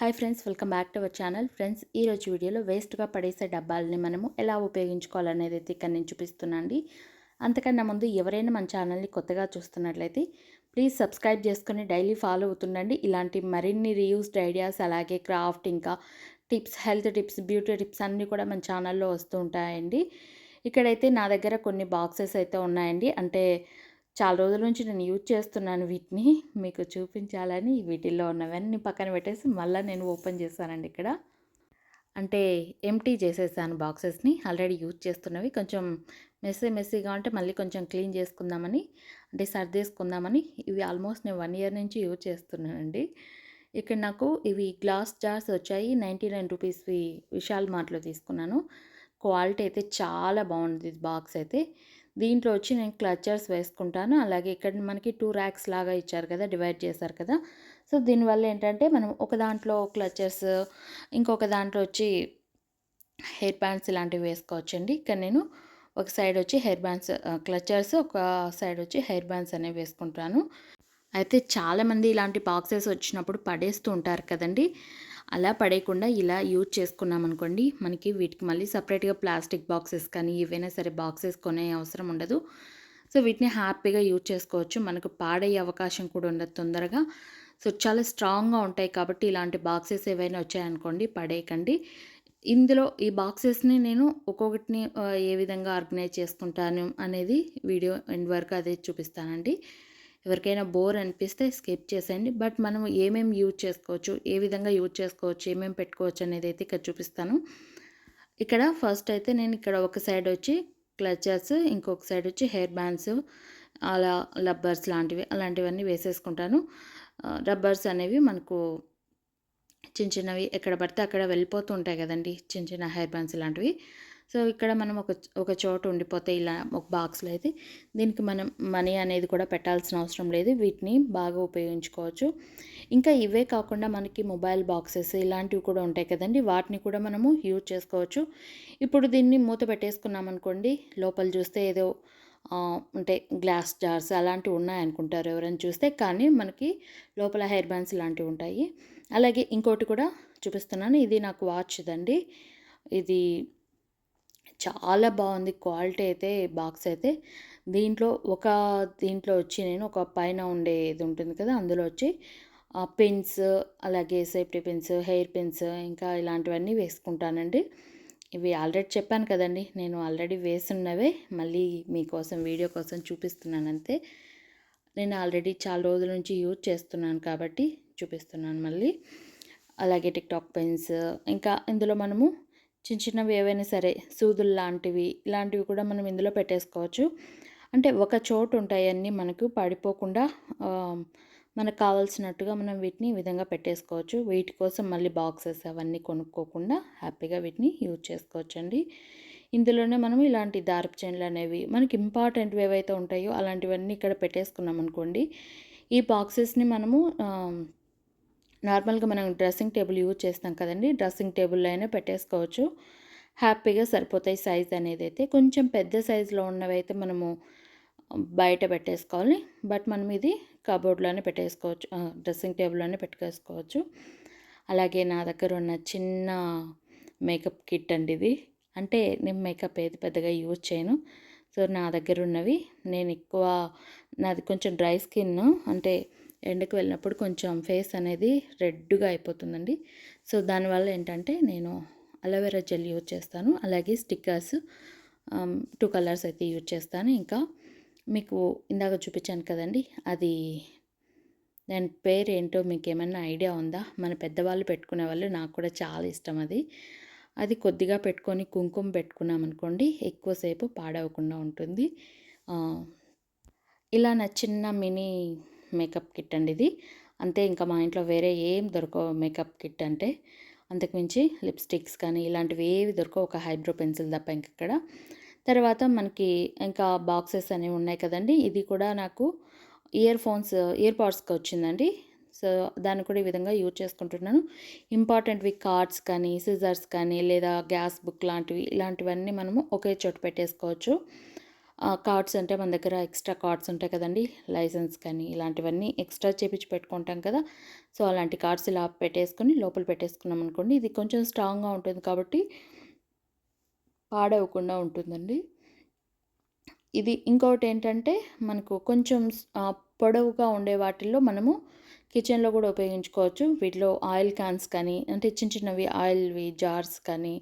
Hi friends, welcome back to our channel. Friends, ఈరోజు వీడియోలో వేస్ట్గా పడేసే డబ్బాలని మనము ఎలా ఉపయోగించుకోవాలనేది అయితే ఇక్కడ నేను చూపిస్తున్నాను అండి. అంతకన్నా ముందు ఎవరైనా మన ఛానల్ని కొత్తగా చూస్తున్నట్లయితే ప్లీజ్ సబ్స్క్రైబ్ చేసుకొని డైలీ ఫాలో అవుతుండండి. ఇలాంటి మరిన్ని రీయూస్డ్ ఐడియాస్, అలాగే క్రాఫ్ట్, ఇంకా tips, health tips, beauty tips అన్నీ కూడా మన ఛానల్లో వస్తూ ఉంటాయండి. ఇక్కడైతే నా దగ్గర కొన్ని బాక్సెస్ అయితే ఉన్నాయండి. అంటే చాలా రోజుల నుంచి నేను యూజ్ చేస్తున్నాను వీటిని. మీకు చూపించాలని వీటిల్లో ఉన్నవన్నీ పక్కన పెట్టేసి మళ్ళీ నేను ఓపెన్ చేశానండి ఇక్కడ. అంటే ఎంప్టీ చేసేసాను బాక్సెస్‌ని. Already use చేస్తున్నవి. కొంచెం మెస్సీగా ఉంటే మళ్ళీ కొంచెం క్లీన్ చేసుకుందామని, అంటే సర్దేసుకుందామని ఇవి ఆల్మోస్ట్ నేను 1 ఇయర్ నుంచి యూజ్ చేస్తున్నానండి. ఇక్కడ నాకు ఇవి గ్లాస్ జార్స్ వచ్చాయి. 99 రూపీస్‌వి విశాల్ మార్ట్‌లో తీసుకున్నాను. క్వాలిటీ అయితే చాలా బాగుంది బాక్స్ అయితే. దీంట్లో వచ్చి నేను క్లచర్స్ వేసుకుంటాను. అలాగే ఇక్కడ మనకి 2 ర్యాక్స్ లాగా ఇచ్చారు కదా! డివైడ్ చేశారు కదా! సో, దీనివల్ల ఏంటంటే మనం ఒక దాంట్లో క్లచర్స్, ఇంకొక దాంట్లో వచ్చి హెయిర్ బ్యాండ్స్ ఇలాంటివి వేసుకోవచ్చండి. ఇక్కడ నేను ఒక సైడ్ వచ్చి హెయిర్ బ్యాండ్స్, క్లచర్స్, ఒక సైడ్ వచ్చి హెయిర్ బ్యాండ్స్ అనేవి వేసుకుంటాను. అయితే చాలామంది ఇలాంటి బాక్సెస్ వచ్చినప్పుడు పడేస్తూ ఉంటారు కదండీ! అలా పడేయకుండా ఇలా యూజ్ చేసుకున్నామనుకోండి, మనకి వీటికి మళ్ళీ సెపరేట్‌గా ప్లాస్టిక్ బాక్సెస్ కానీ, ఏవైనా సరే బాక్సెస్ కొనే అవసరం ఉండదు. సో, వీటిని హ్యాపీగా యూజ్ చేసుకోవచ్చు. మనకు పాడయ్యే అవకాశం కూడా ఉండదు తొందరగా. సో, చాలా స్ట్రాంగ్‌గా ఉంటాయి కాబట్టి ఇలాంటి బాక్సెస్ ఏవైనా వచ్చాయనుకోండి పడేయకండి. ఇందులో ఈ బాక్సెస్‌ని నేను ఒక్కొక్కటిని ఏ విధంగా ఆర్గనైజ్ చేసుకుంటాను అనేది వీడియో ఎండ్ వరకు అదే చూపిస్తానండి. ఎవరికైనా బోర్ అనిపిస్తే స్కిప్ చేసేయండి. బట్ మనం ఏమేమి యూజ్ చేసుకోవచ్చు, ఏ విధంగా యూజ్ చేసుకోవచ్చు, ఏమేమి పెట్టుకోవచ్చు అనేది అయితే ఇక్కడ చూపిస్తాను. ఇక్కడ ఫస్ట్ అయితే నేను ఇక్కడ ఒక సైడ్ వచ్చి క్లచర్స్, ఇంకొక సైడ్ వచ్చి హెయిర్ బ్యాండ్స్, అలా రబ్బర్స్ అలాంటివన్నీ వేసేసుకుంటాను. రబ్బర్స్ అనేవి మనకు చిన్న చిన్నవి ఎక్కడ పడితే అక్కడ వెళ్ళిపోతూ ఉంటాయి కదండీ! చిన్న చిన్న హెయిర్ బ్యాండ్స్ ఇలాంటివి. సో, ఇక్కడ మనం ఒక చోట ఉండిపోతే ఇలా ఒక బాక్స్‌లో అయితే దీనికి మనం మనీ అనేది కూడా పెట్టాల్సిన అవసరం లేదు. వీటిని బాగా ఉపయోగించుకోవచ్చు. ఇంకా ఇవే కాకుండా మనకి మొబైల్ బాక్సెస్ ఇలాంటివి కూడా ఉంటాయి కదండీ! వాటిని కూడా మనము యూజ్ చేసుకోవచ్చు. ఇప్పుడు దీన్ని మూత పెట్టేసుకున్నామనుకోండి, లోపల చూస్తే ఏదో అంటే గ్లాస్ జార్స్ అలాంటివి ఉన్నాయనుకుంటారు ఎవరైనా చూస్తే. కానీ మనకి లోపల హెయిర్ బ్యాండ్స్ ఇలాంటివి ఉంటాయి. అలాగే ఇంకోటి కూడా చూపిస్తున్నాను. ఇది నాకు వాచ్‌దండి. ఇది చాలా బాగుంది క్వాలిటీ అయితే, బాక్స్ అయితే. దీంట్లో దీంట్లో వచ్చి నేను ఒక పైన ఉండేది ఉంటుంది కదా! అందులో వచ్చి పిన్స్, అలాగే సేఫ్టీ పిన్స్, హెయిర్ పిన్స్, ఇంకా ఇలాంటివన్నీ వేసుకుంటానండి. ఇవి ఆల్రెడీ చెప్పాను కదండీ! నేను ఆల్రెడీ వేసున్నవే మళ్ళీ మీకోసం వీడియో కోసం చూపిస్తున్నానంతే. నేను ఆల్రెడీ చాలా రోజుల నుంచి యూజ్ చేస్తున్నాను కాబట్టి చూపిస్తున్నాను మళ్ళీ. అలాగే టిక్‌టాక్ పెన్స్, ఇంకా ఇందులో మనము చిన్న చిన్నవి ఏవైనా సరే సూదులు లాంటివి, ఇలాంటివి కూడా మనం ఇందులో పెట్టేసుకోవచ్చు. అంటే ఒక చోట ఉంటాయి అన్నీ మనకు పడిపోకుండా, మనకు కావాల్సినట్టుగా మనం వీటిని ఈ విధంగా పెట్టేసుకోవచ్చు. వీటి కోసం మళ్ళీ బాక్సెస్ అవన్నీ కొనుక్కోకుండా హ్యాపీగా వీటిని యూజ్ చేసుకోవచ్చండి. ఇందులోనే మనం ఇలాంటి దారపు చైన్లు అనేవి మనకి ఇంపార్టెంట్‌వి ఏవైతే ఉంటాయో అలాంటివన్నీ ఇక్కడ పెట్టేసుకున్నాం అనుకోండి, ఈ బాక్సెస్‌ని మనము నార్మల్‌గా మనం డ్రెస్సింగ్ టేబుల్ యూజ్ చేస్తాం కదండీ! డ్రెస్సింగ్ టేబుల్‌లో అయినా పెట్టేసుకోవచ్చు. హ్యాపీగా సరిపోతాయి సైజ్ అనేదైతే. కొంచెం పెద్ద సైజులో ఉన్నవైతే మనము బయట పెట్టేసుకోవాలి. బట్ మనం ఇది కబోర్డ్‌లోనే పెట్టేసుకోవచ్చు. డ్రెస్సింగ్ టేబుల్‌లోనే పెట్టుకేసుకోవచ్చు. అలాగే నా దగ్గర ఉన్న చిన్న మేకప్ కిట్ అండి ఇది. అంటే నేను మేకప్ ఏది పెద్దగా యూజ్ చేయను. సో, నా దగ్గర ఉన్నవి నేను ఎక్కువ, నాది కొంచెం డ్రై స్కిన్. అంటే ఎండకు వెళ్ళినప్పుడు కొంచెం ఫేస్ అనేది రెడ్‌గా అయిపోతుందండి. సో, దానివల్ల ఏంటంటే నేను అలోవెరా జెల్ యూజ్ చేస్తాను. అలాగే స్టిక్కర్స్ 2 కలర్స్ అయితే యూజ్ చేస్తాను. ఇంకా మీకు ఇందాక చూపించాను కదండీ! అది దాని పేరేంటో మీకేమన్నా ఐడియా ఉందా? మన పెద్దవాళ్ళు పెట్టుకునేవాళ్ళు. నాకు కూడా చాలా ఇష్టం అది. అది కొద్దిగా పెట్టుకొని కుంకుమ పెట్టుకున్నామనుకోండి, ఎక్కువసేపు పాడవకుండా ఉంటుంది. ఆహ్, ఇలా నా చిన్న మినీ మేకప్ కిట్ అండి ఇది. అంతే, ఇంకా మా ఇంట్లో వేరే ఏం దొరకవు మేకప్ కిట్ అంటే. అంతకుమించి లిప్‌స్టిక్స్ కానీ ఇలాంటివి ఏవి దొరకవు. ఒక హైబ్రో పెన్సిల్ తప్ప ఇంకిక్కడ. తర్వాత మనకి ఇంకా బాక్సెస్ అనేవి ఉన్నాయి కదండీ! ఇది కూడా నాకు ఇయర్ పాడ్స్‌కి వచ్చిందండి. సో, దాన్ని కూడా ఈ విధంగా యూజ్ చేసుకుంటున్నాను. ఇంపార్టెంట్‌వి కార్డ్స్ కానీ, సిజర్స్ కానీ, లేదా గ్యాస్ బుక్ లాంటివి, ఇలాంటివన్నీ మనము ఒకే చోట పెట్టేసుకోవచ్చు. కార్డ్స్ అంటే మన దగ్గర ఎక్స్ట్రా కార్డ్స్ ఉంటాయి కదండీ! లైసెన్స్ కానీ ఇలాంటివన్నీ ఎక్స్ట్రా చేపించి పెట్టుకుంటాం కదా! సో, అలాంటి కార్డ్స్ ఇలా పెట్టేసుకొని లోపల పెట్టేసుకున్నామనుకోండి, ఇది కొంచెం స్ట్రాంగ్‌గా ఉంటుంది కాబట్టి పాడవకుండా ఉంటుందండి. ఇది ఇంకోటేంటంటే మనకు కొంచెం పొడవుగా ఉండే వాటిల్లో మనము కిచెన్‌లో గూడా ఉపయోగించుకోవచ్చు. వీటిలో ఆయిల్ క్యాన్స్ కానీ, అంటే చిన్న చిన్నవి ఆయిల్‌వి జార్స్ కానీ,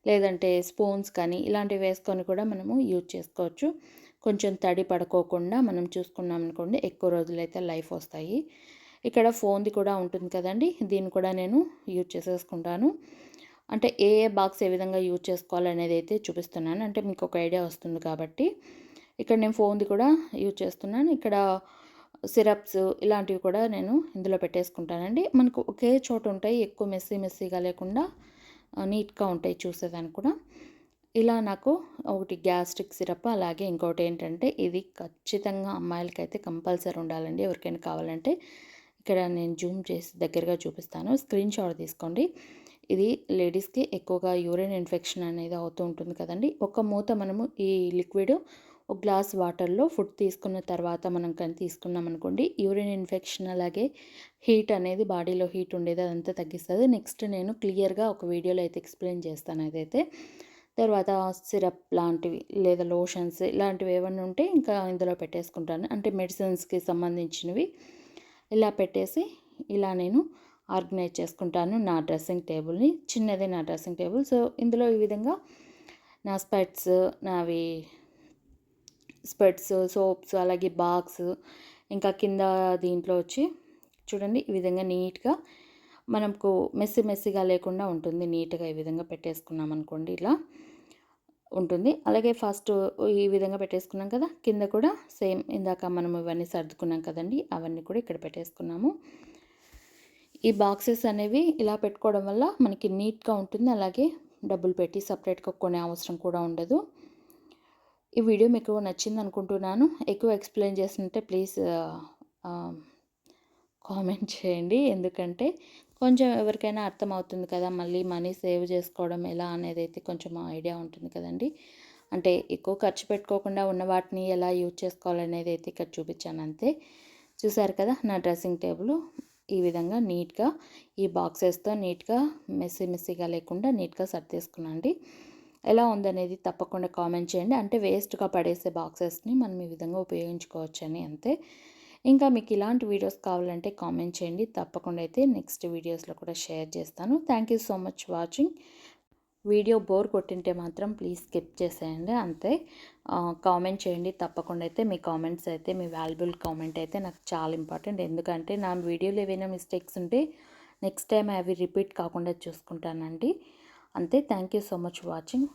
లేదంటే స్పూన్స్ కానీ ఇలాంటివి వేసుకొని కూడా మనము యూజ్ చేసుకోవచ్చు. కొంచెం తడి పడుకోకుండా మనం చూసుకున్నామనుకోండి ఎక్కువ రోజులైతే లైఫ్ వస్తాయి. ఇక్కడ ఫోన్‌ది కూడా ఉంటుంది కదండీ! దీన్ని కూడా నేను యూజ్ చేసేసుకుంటాను. అంటే ఏ ఏ బాక్స్ ఏ విధంగా యూజ్ చేసుకోవాలనేది అయితే చూపిస్తున్నాను. అంటే మీకు ఒక ఐడియా వస్తుంది కాబట్టి. ఇక్కడ నేను ఫోన్‌ది కూడా యూజ్ చేస్తున్నాను. ఇక్కడ సిరప్స్ ఇలాంటివి కూడా నేను ఇందులో పెట్టేసుకుంటానండి. మనకు ఒకే చోట ఉంటాయి. ఎక్కువ మెస్సీగా లేకుండా నీట్‌గా ఉంటాయి చూసేదానికి కూడా. ఇలా నాకు ఒకటి గ్యాస్ట్రిక్ సిరప్, అలాగే ఇంకోటేంటంటే ఇది ఖచ్చితంగా అమ్మాయిలకైతే కంపల్సరీ ఉండాలండి. ఎవరికైనా కావాలంటే ఇక్కడ నేను జూమ్ చేసి దగ్గరగా చూపిస్తాను. స్క్రీన్ షాట్ తీసుకోండి. ఇది లేడీస్‌కి ఎక్కువగా యూరిన్ ఇన్ఫెక్షన్ అనేది అవుతూ ఉంటుంది కదండీ! ఒక మూత మనము ఈ లిక్విడ్ ఒక గ్లాస్ వాటర్‌లో ఫుడ్ తీసుకున్న తర్వాత మనం కానీ తీసుకున్నామనుకోండి, యూరిన్ ఇన్ఫెక్షన్ అలాగే హీట్ అనేది బాడీలో హీట్ ఉండేది అదంతా తగ్గిస్తది. నెక్స్ట్ నేను క్లియర్‌గా ఒక వీడియోలో అయితే ఎక్స్‌ప్లెయిన్ చేస్తాను అదైతే. తర్వాత సిరప్ లాంటివి లేదా లోషన్స్ ఇలాంటివి ఏవన్నా ఉంటే ఇంకా ఇందులో పెట్టేసుకుంటాను. అంటే మెడిసిన్స్‌కి సంబంధించినవి ఇలా పెట్టేసి ఇలా నేను ఆర్గనైజ్ చేసుకుంటాను నా డ్రెస్సింగ్ టేబుల్‌ని. చిన్నదే నా డ్రెస్సింగ్ టేబుల్. సో, ఇందులో ఈ విధంగా నా నావి స్పెట్స్, సోప్స్ అలాగే బాక్స్ ఇంకా కింద దీంట్లో వచ్చి చూడండి ఈ విధంగా నీట్‌గా మనకు మెస్సీగా లేకుండా ఉంటుంది. నీట్‌గా ఈ విధంగా పెట్టేసుకున్నామనుకోండి ఇలా ఉంటుంది. అలాగే ఫస్ట్ ఈ విధంగా పెట్టేసుకున్నాం కదా! కింద కూడా సేమ్ ఇందాక మనం ఇవన్నీ సర్దుకున్నాం కదండీ! అవన్నీ కూడా ఇక్కడ పెట్టేసుకున్నాము. ఈ బాక్సెస్ అనేవి ఇలా పెట్టుకోవడం వల్ల మనకి నీట్‌గా ఉంటుంది. అలాగే డబ్బులు పెట్టి సెపరేట్‌గా కొనే అవసరం కూడా ఉండదు. ఈ వీడియో మీకు నచ్చిందనుకుంటున్నాను. ఎక్కువ ఎక్స్‌ప్లెయిన్ చేస్తుంటే ప్లీజ్ కామెంట్ చేయండి. ఎందుకంటే కొంచెం ఎవరికైనా అర్థమవుతుంది కదా! మళ్ళీ మనీ సేవ్ చేసుకోవడం ఎలా అనేదైతే కొంచెం ఐడియా ఉంటుంది కదండీ! అంటే ఎక్కువ ఖర్చు పెట్టుకోకుండా ఉన్న వాటిని ఎలా యూజ్ చేసుకోవాలనేది అయితే ఇక్కడ చూపించాను అంతే. చూసారు కదా! నా డ్రెస్సింగ్ టేబుల్ ఈ విధంగా నీట్‌గా ఈ బాక్సెస్‌తో నీట్‌గా మెస్సీగా లేకుండా నీట్‌గా సర్దేసుకున్నానండి. ఎలా ఉందనేది తప్పకుండా కామెంట్ చేయండి. అంటే వేస్ట్‌గా పడేసే బాక్సెస్‌ని మనం ఈ విధంగా ఉపయోగించుకోవచ్చని అంతే. ఇంకా మీకు ఇలాంటి వీడియోస్ కావాలంటే కామెంట్ చేయండి. తప్పకుండా అయితే నెక్స్ట్ వీడియోస్‌లో కూడా షేర్ చేస్తాను. Thank you so much watching. Video bore కొట్టింటే మాత్రం ప్లీజ్ స్కిప్ చేసేయండి అంతే. కామెంట్ చేయండి తప్పకుండా అయితే. మీ కామెంట్స్ అయితే మీ వాల్యుబుల్ కామెంట్ అయితే నాకు చాలా ఇంపార్టెంట్. ఎందుకంటే నా వీడియోలో ఏవైనా మిస్టేక్స్ ఉంటే నెక్స్ట్ టైం అవి రిపీట్ కాకుండా చూసుకుంటానండి. అంతే. Thank you so much watching.